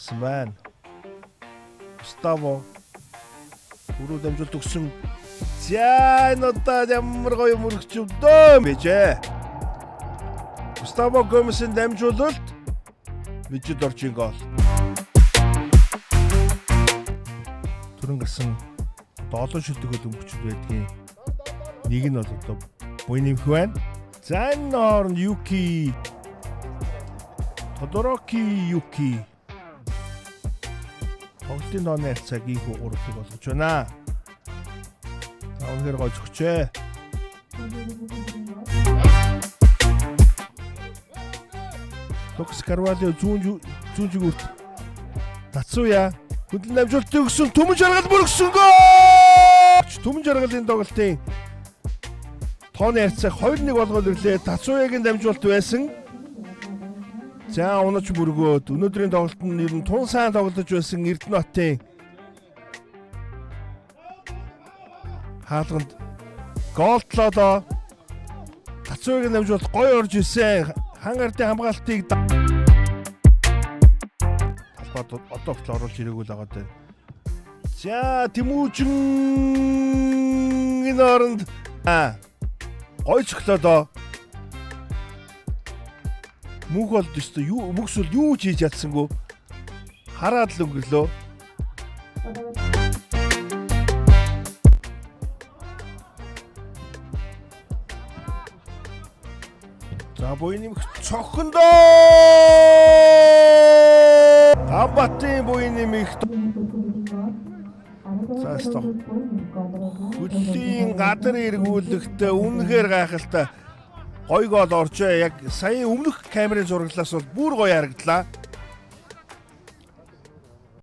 гарсан байна. Густаво өрөө дамжуулт өгсөн. За энэ удаа ямар гоё мөрөгчөвдөө мэжээ. Густаво Гомесийн дамжуулалт Мижид орчин гол. Түрэн гарсан 7 шүлтгөл өнгөчд байдгийн нэг нь бол одоо Буйнэмх байна. За энэ хооронд Юки Тодороки Юки Тоглолтын дооны харьцааг их урагшлаг болгож байна. Үнэхээр гой зөвчөө. Токс Карвалио зүүн зүгүүрт Тацуя хөдөлн дамжуулт өгсөн төмөн жаргал мөргсөн гол! Төмөн жаргалын тоглолтын тооны харьцааг 2-1 болгоод ирлээ. Тацуягийн дамжуулт байсан. За унаж мөргөөд өнөөдрийн тоглолт нь ер нь тун сайн тоглож байсан Эрдэнэтийн хаалганд голтлоо. Тацуягийн дамжуулт гоё орж исэн. Хан ардын хамгаалтыг талбайд одоо ч оруулж ирээгүй л байгаа дээ. За Тэмүүжин энэ оронд гоё цоглоо. Мөнх болд өстө юу мөхсөл юу ч хийж чадсангүй. Хараад л өнгөрлөө. За Буйнэмх цохондоо. Гамбатын Буйнэмх. За стоп. Хөдлийн гадар эргүүлэхдээ үнэхээр гайхалтай. Гой гол оржээ. Яг сая өмнөх камерын зураглаас бол бүр гоё харагдлаа.